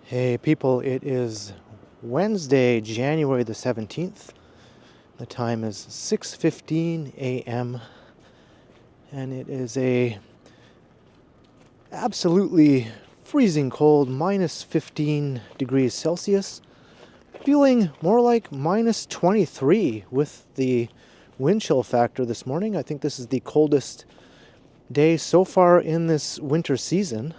Hey people, it is Wednesday, January the 17th. The time is 6:15 a.m. and it is a absolutely freezing cold, minus 15 degrees Celsius. Feeling more like minus 23 with the wind chill factor this morning. I think this is the coldest day so far in this winter season.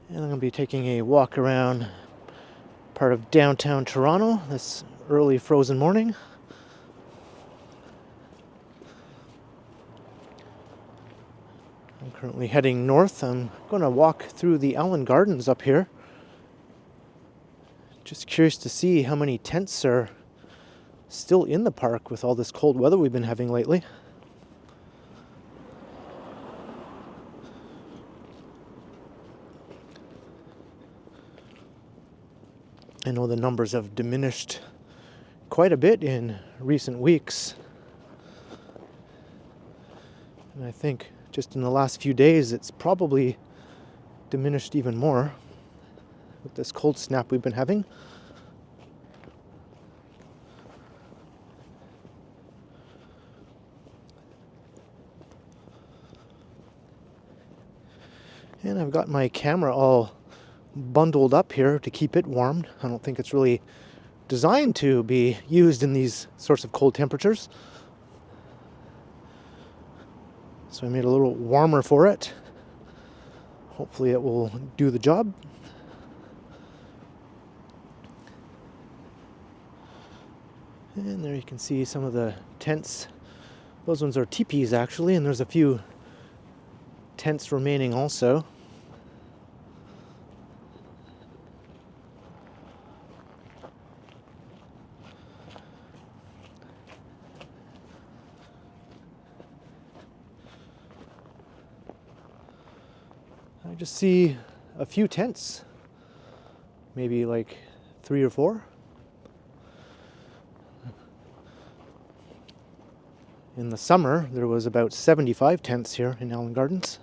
And I'm going to be taking a walk around part of downtown Toronto this early frozen morning. I'm currently heading north. I'm going to walk through the Allen Gardens up here. Just curious to see how many tents are still in the park with all this cold weather we've been having lately. I know the numbers have diminished quite a bit in recent weeks. And I think just in the last few days it's probably diminished even more with this cold snap we've been having. And I've got my camera all bundled up here to keep it warm. I don't think it's really designed to be used in these sorts of cold temperatures. So I made a little warmer for it. Hopefully it will do the job. And there you can see some of the tents. Those ones are teepees actually, and there's a few tents remaining also. I just see a few tents, maybe like 3 or 4. In the summer, there was about 75 tents here in Allen Gardens.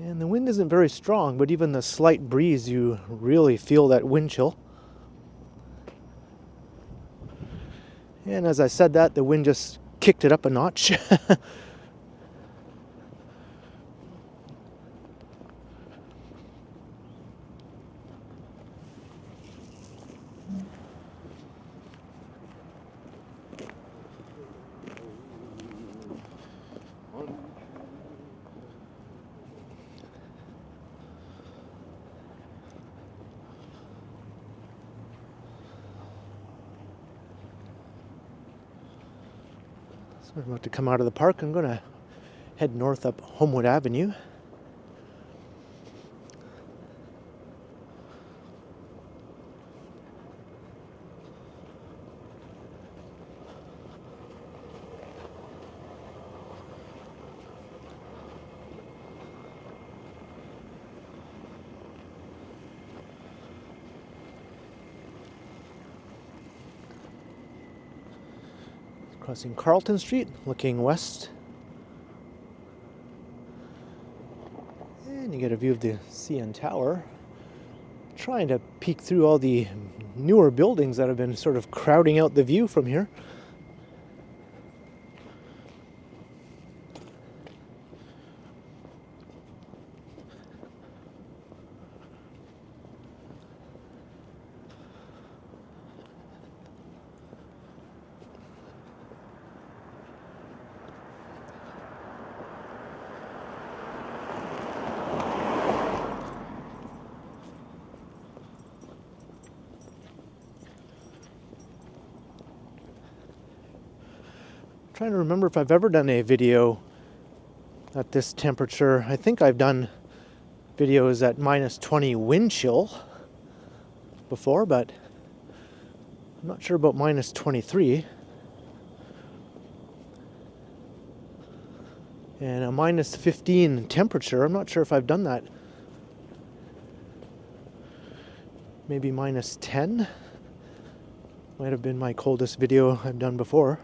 And the wind isn't very strong, but even the slight breeze, you really feel that wind chill. And as I said that, the wind just kicked it up a notch. So I'm about to come out of the park. I'm going to head north up Homewood Avenue. Crossing Carlton Street, looking west. And you get a view of the CN Tower. Trying to peek through all the newer buildings that have been sort of crowding out the view from here. Trying to remember if I've ever done a video at this temperature. I think I've done videos at minus 20 wind chill before, but I'm not sure about minus 23. And a minus 15 temperature. I'm not sure if I've done that. Maybe minus 10. Might have been my coldest video I've done before.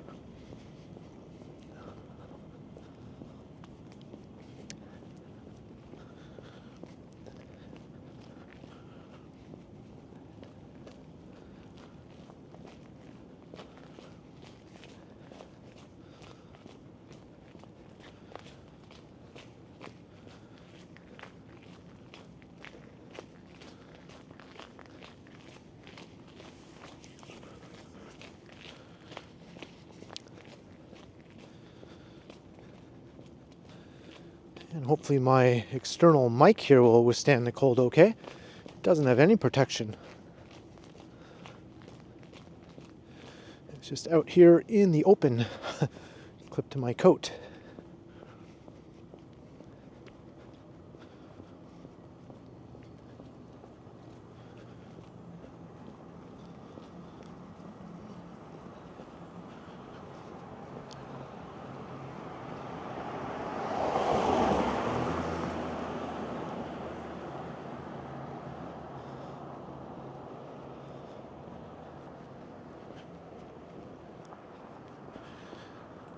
And hopefully my external mic here will withstand the cold okay. It doesn't have any protection. It's just out here in the open, clipped to my coat.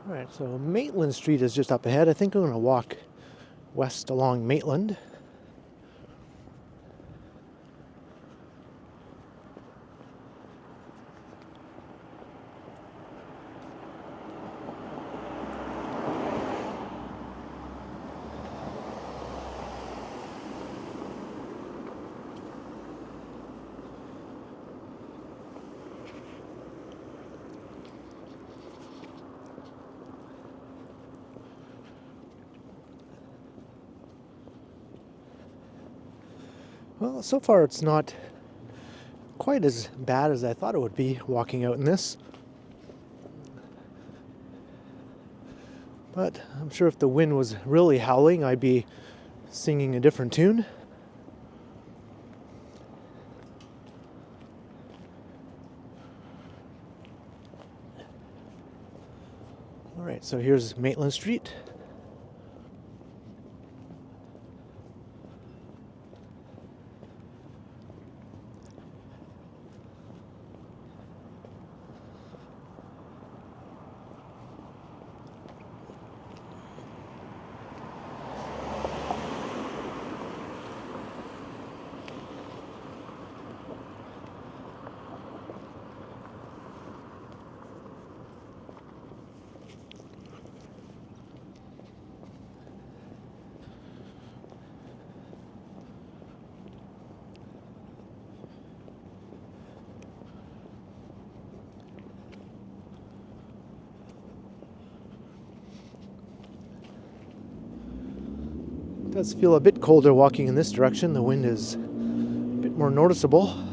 Alright, so Maitland Street is just up ahead. I think I'm going to walk west along Maitland. Well, so far it's not quite as bad as I thought it would be walking out in this. But I'm sure if the wind was really howling, I'd be singing a different tune. Alright, so here's Maitland Street. It does feel a bit colder walking in this direction. The wind is a bit more noticeable.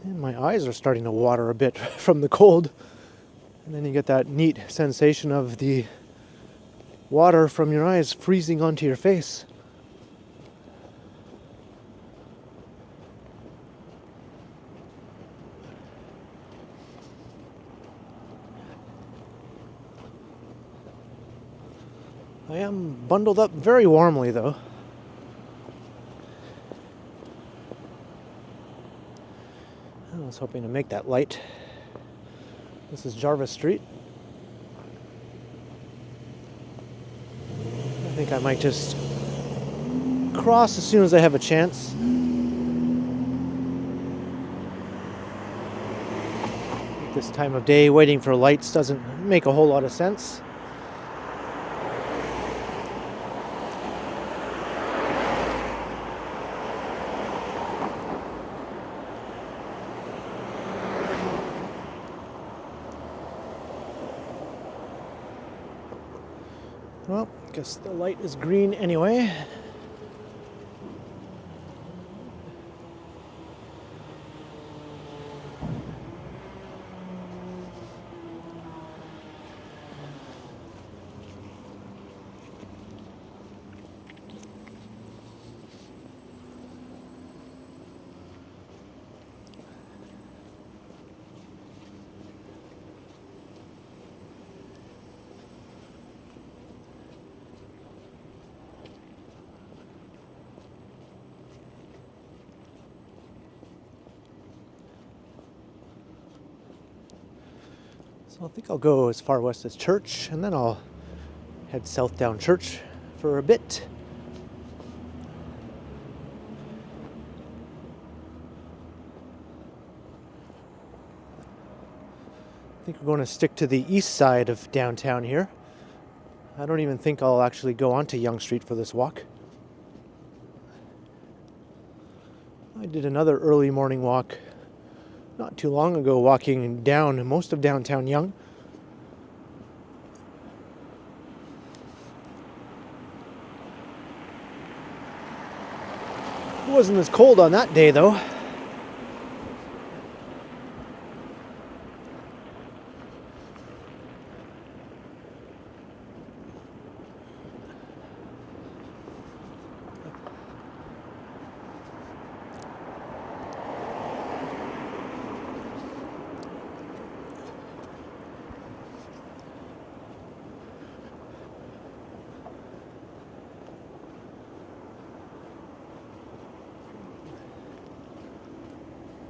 And my eyes are starting to water a bit from the cold. And then you get that neat sensation of the water from your eyes freezing onto your face. I am bundled up very warmly though. I was hoping to make that light. This is Jarvis Street. I think I might just cross as soon as I have a chance. This time of day, waiting for lights doesn't make a whole lot of sense. Well, guess the light is green anyway. So I think I'll go as far west as Church, and then I'll head south down Church for a bit. I think we're going to stick to the east side of downtown here. I don't even think I'll actually go onto Yonge Street for this walk. I did another early morning walk not too long ago, walking down most of downtown Yonge. It wasn't as cold on that day though.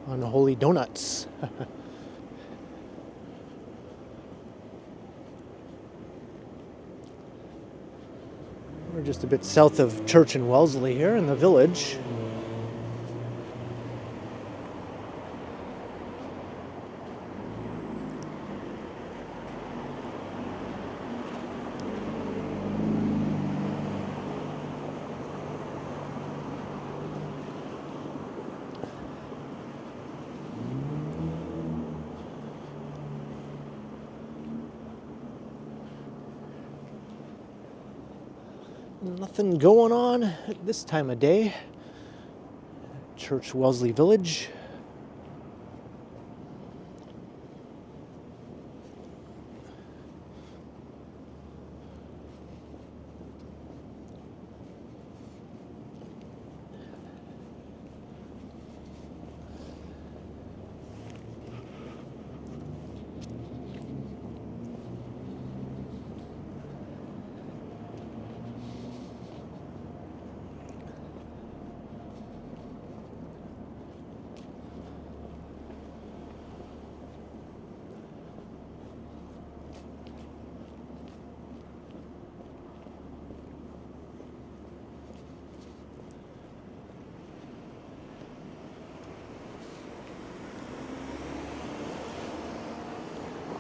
Unholy donuts. We're just a bit south of Church and Wellesley here in the village. Nothing going on at this time of day. Church Wellesley Village.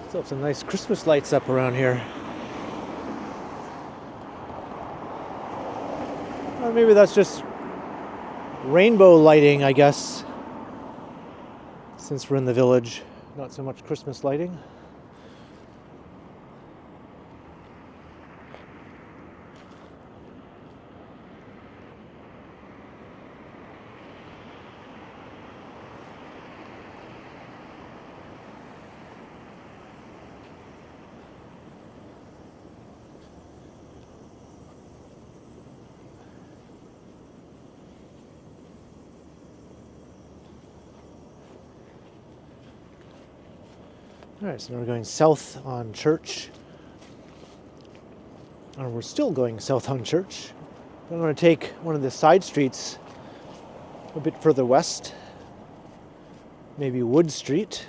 Still have some nice Christmas lights up around here. Or maybe that's just rainbow lighting, I guess. Since we're in the village, not so much Christmas lighting. Alright, so now we're going south on Church. Or we're still going south on Church. I'm going to take one of the side streets a bit further west. Maybe Wood Street.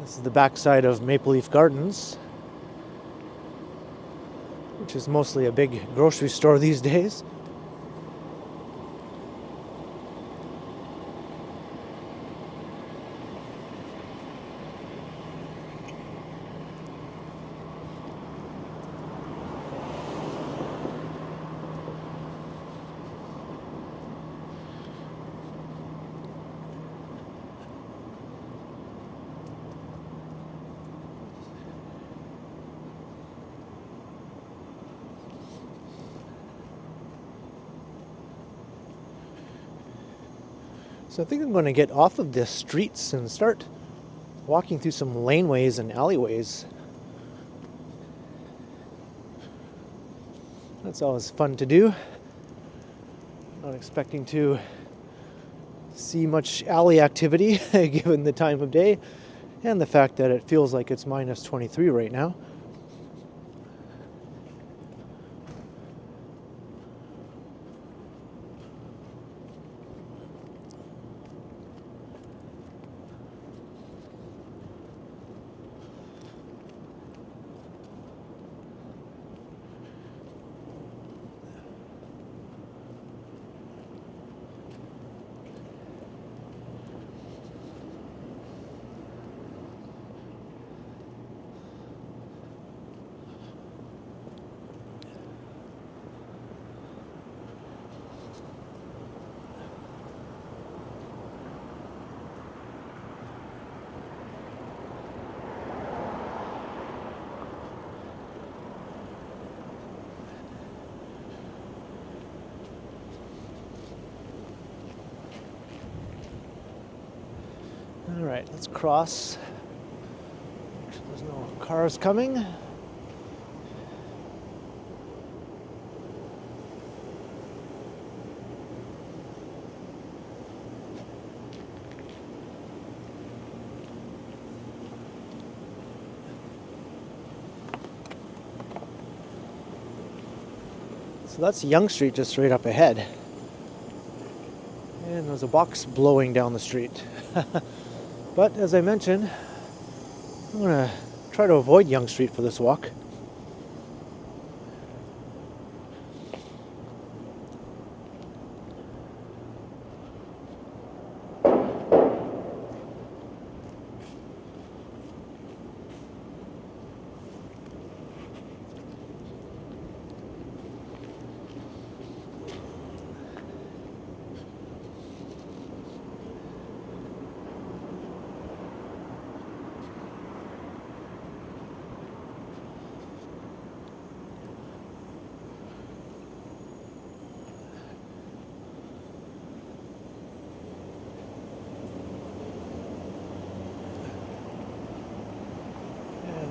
This is the backside of Maple Leaf Gardens, which is mostly a big grocery store these days. So I think I'm going to get off of the streets and start walking through some laneways and alleyways. That's always fun to do. Not expecting to see much alley activity given the time of day and the fact that it feels like it's minus 23 right now. All right, let's cross. There's no cars coming. So that's Young Street just right up ahead. And there's a box blowing down the street. But as I mentioned, I'm going to try to avoid Young Street for this walk.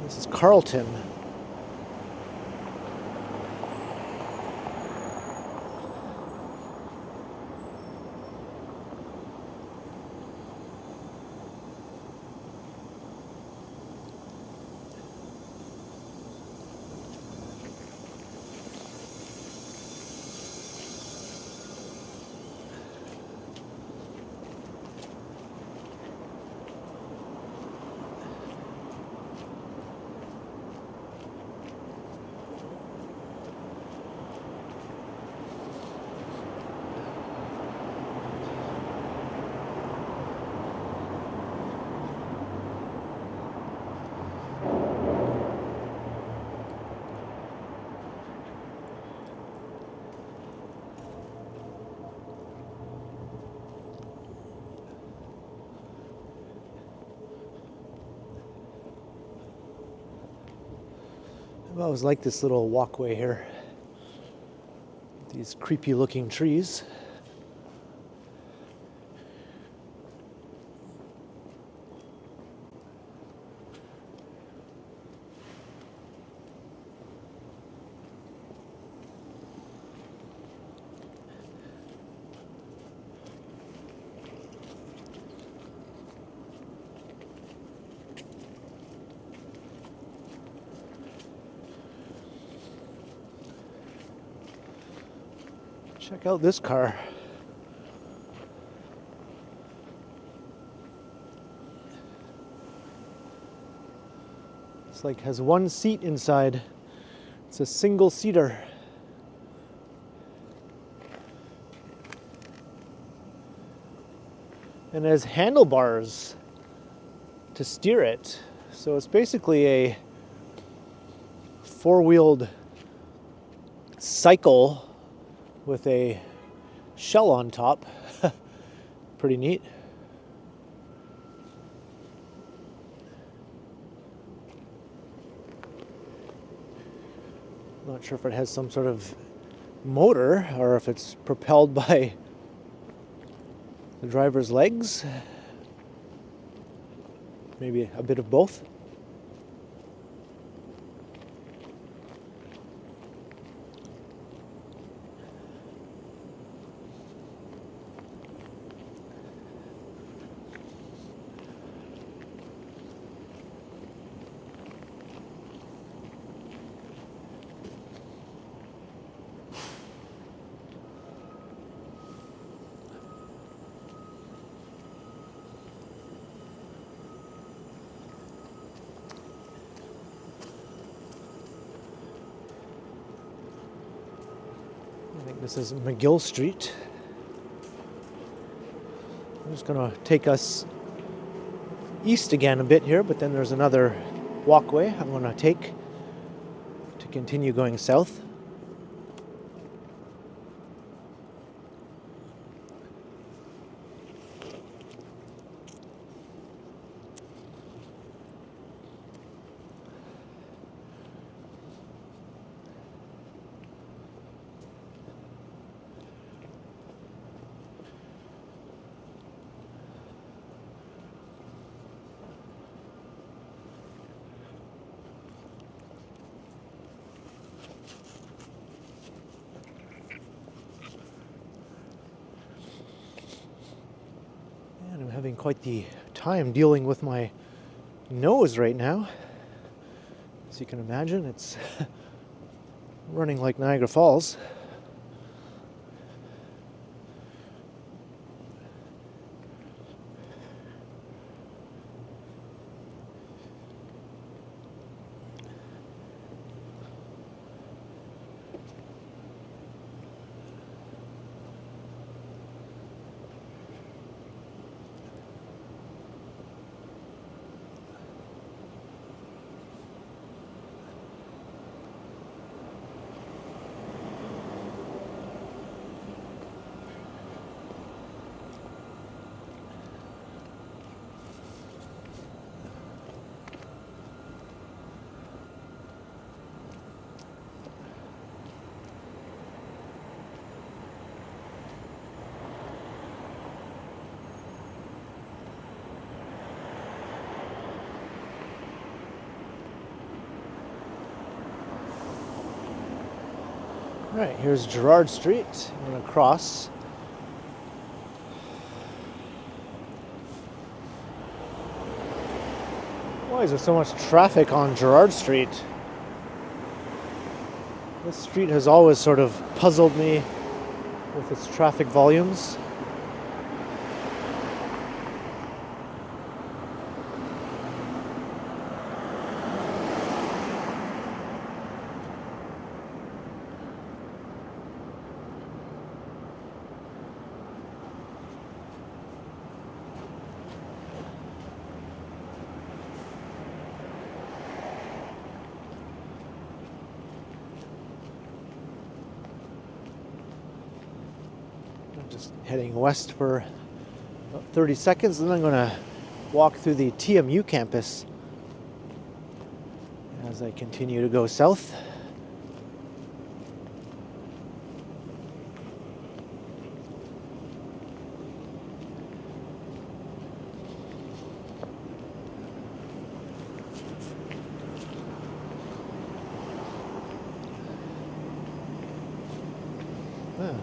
This is Carlton. I've always liked this little walkway here. These creepy looking trees. Check out this car. It's like has one seat inside. It's a single seater. And it has handlebars to steer it. So it's basically a four-wheeled cycle with a shell on top. Pretty neat. Not sure if it has some sort of motor or if it's propelled by the driver's legs. Maybe a bit of both. I think this is McGill Street. I'm just going to take us east again a bit here, but then there's another walkway I'm going to take to continue going south. And I'm having quite the time dealing with my nose right now. As you can imagine, it's running like Niagara Falls. Right, here's Gerrard Street. I'm going to cross. Why is there so much traffic on Gerrard Street? This street has always sort of puzzled me with its traffic volumes. Just heading west for about 30 seconds, and then I'm going to walk through the TMU campus as I continue to go south.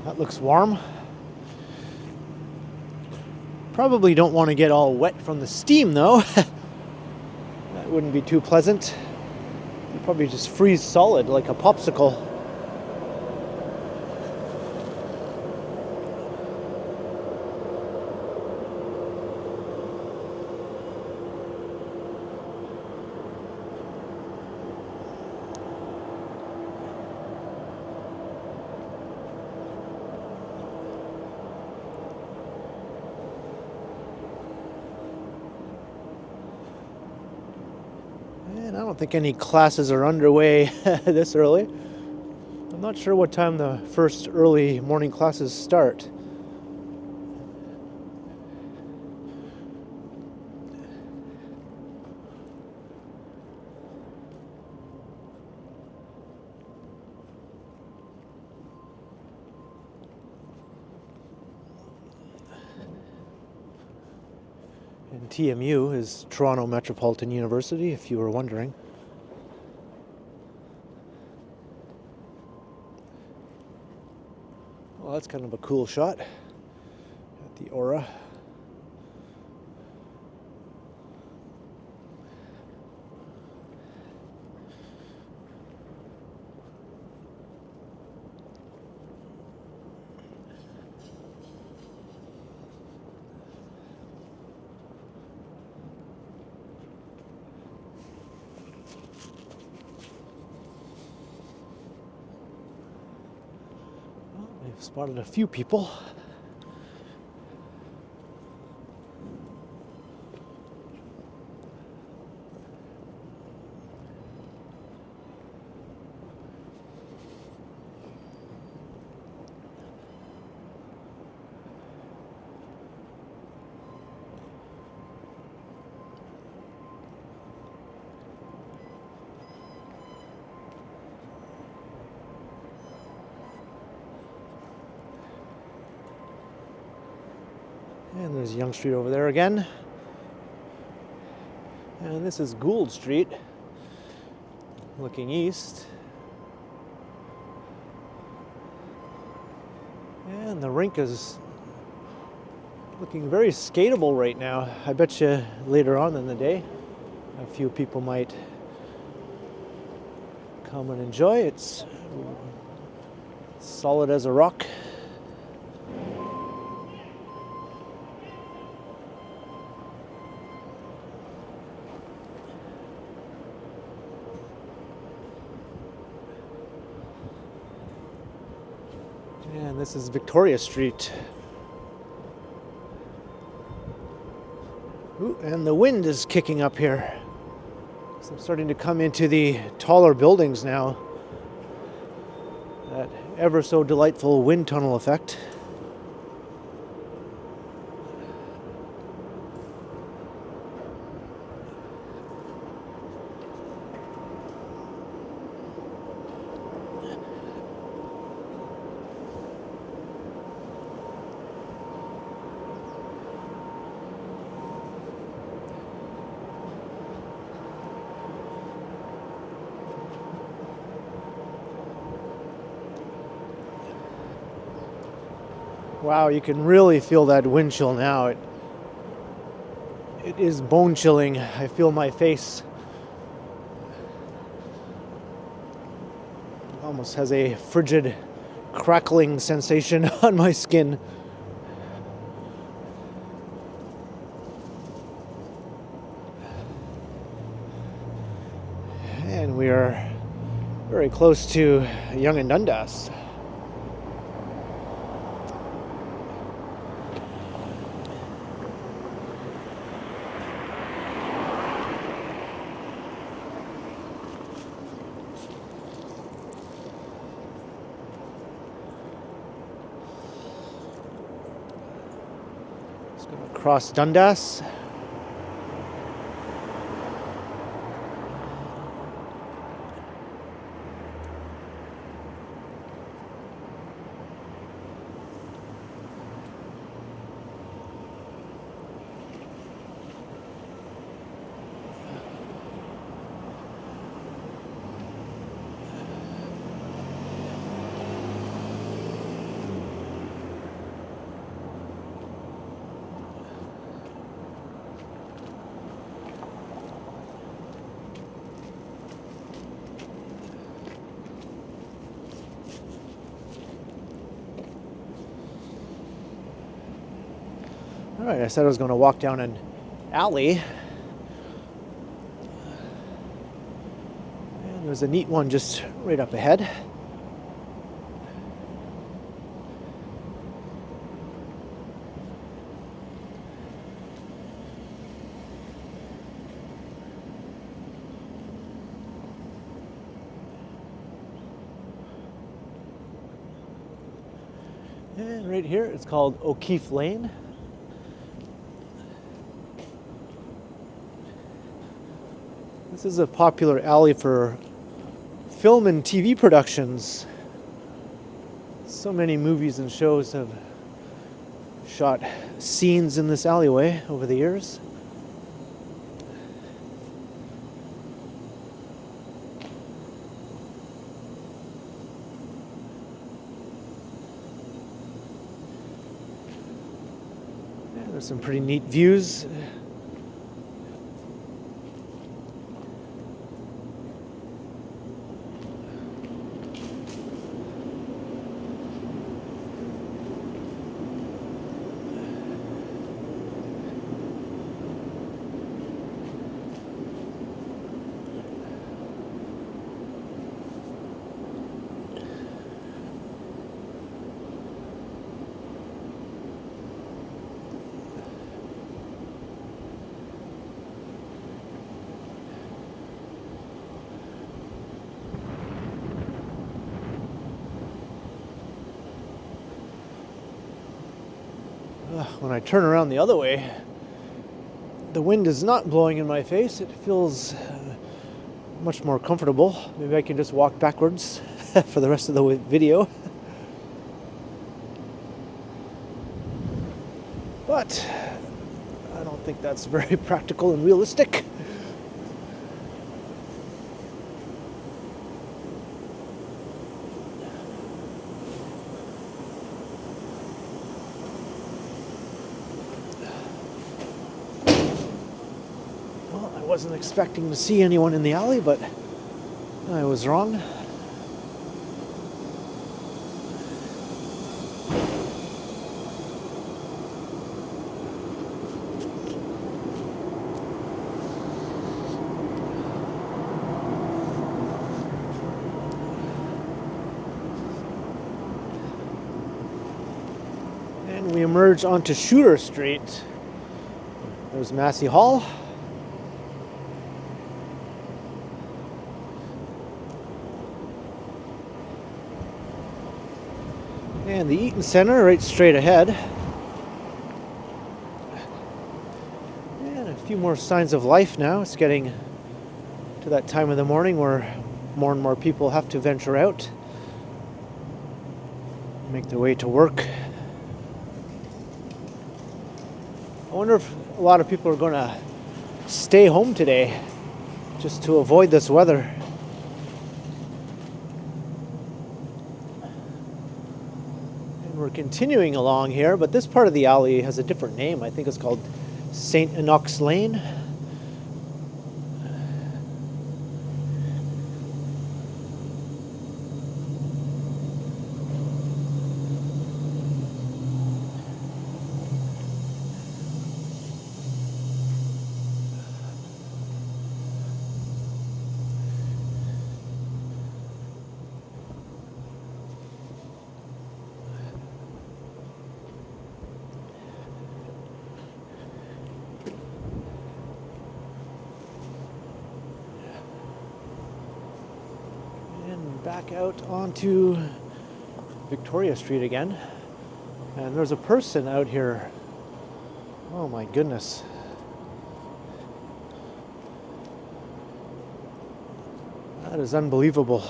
That looks warm. Probably don't want to get all wet from the steam though. That wouldn't be too pleasant. You'd probably just freeze solid like a popsicle. And I don't think any classes are underway this early. I'm not sure what time the first early morning classes start. And TMU is Toronto Metropolitan University, if you were wondering. Well, that's kind of a cool shot at the aura. We've spotted a few people. And there's Yonge Street over there again. And this is Gould Street, looking east. And the rink is looking very skatable right now. I bet you later on in the day, a few people might come and enjoy. It's solid as a rock. And this is Victoria Street. Ooh, and the wind is kicking up here. So I'm starting to come into the taller buildings now. That ever so delightful wind tunnel effect. Wow, you can really feel that wind chill now. It is bone chilling. I feel my face almost has a frigid crackling sensation on my skin. And we are very close to Yonge and Dundas. Across Dundas. All right, I said I was going to walk down an alley. And there's a neat one just right up ahead. And right here, it's called O'Keefe Lane. This is a popular alley for film and TV productions. So many movies and shows have shot scenes in this alleyway over the years. Yeah, there's some pretty neat views. When I turn around the other way, the wind is not blowing in my face. It feels much more comfortable. Maybe I can just walk backwards for the rest of the video. But I don't think that's very practical and realistic. I wasn't expecting to see anyone in the alley, but I was wrong. And we emerge onto Shooter Street. There's Massey Hall. And the Eaton Center right straight ahead. And a few more signs of life now. It's getting to that time of the morning where more and more people have to venture out, make their way to work. I wonder if a lot of people are going to stay home today just to avoid this weather. We're continuing along here, but this part of the alley has a different name. I think it's called St. Enoch's Lane. Back out onto Victoria Street again, and there's a person out here. Oh my goodness. That is unbelievable.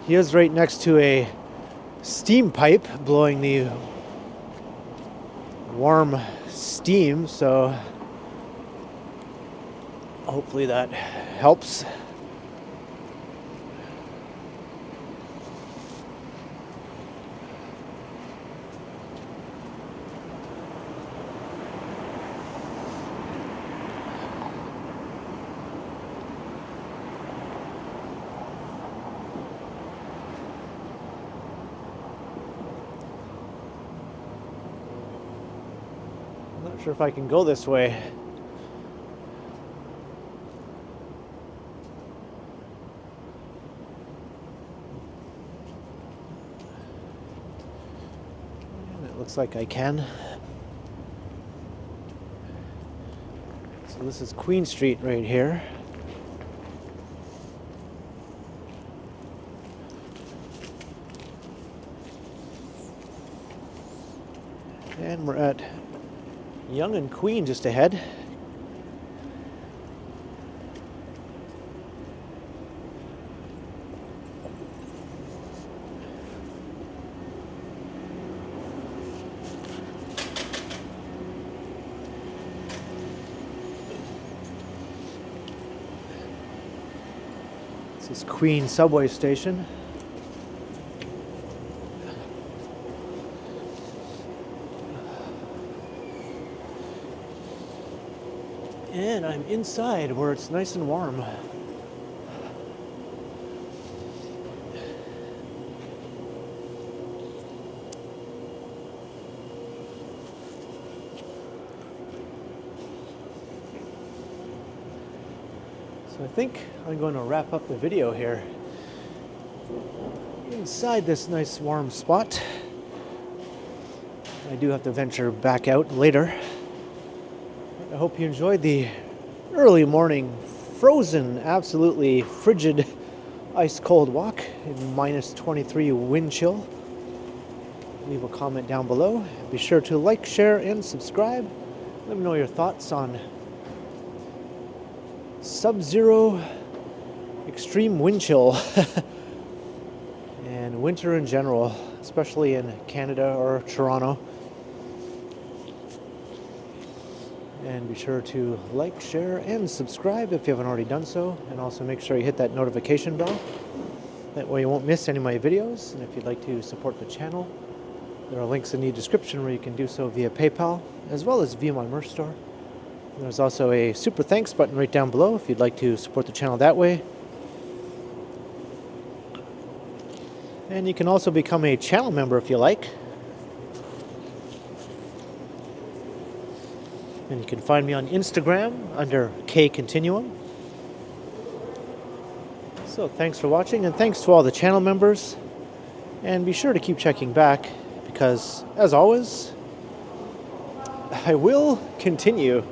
He is right next to a steam pipe blowing the warm steam, so hopefully that helps. Not sure if I can go this way. And it looks like I can. So this is Queen Street right here. And we're at Young and Queen just ahead. This is Queen subway station. And I'm inside where it's nice and warm. So I think I'm going to wrap up the video here inside this nice warm spot. I do have to venture back out later. I hope you enjoyed the early morning, frozen, absolutely frigid, ice cold walk in minus 23 wind chill. Leave a comment down below. Be sure to like, share, and subscribe. Let me know your thoughts on sub-zero extreme wind chill and winter in general, especially in Canada or Toronto. And be sure to like, share, and subscribe if you haven't already done so. And also make sure you hit that notification bell. That way you won't miss any of my videos. And if you'd like to support the channel, there are links in the description where you can do so via PayPal, as well as via my merch store. And there's also a super thanks button right down below if you'd like to support the channel that way. And you can also become a channel member if you like. And you can find me on Instagram under KContinuum. So thanks for watching, and thanks to all the channel members. And be sure to keep checking back, because as always, I will continue.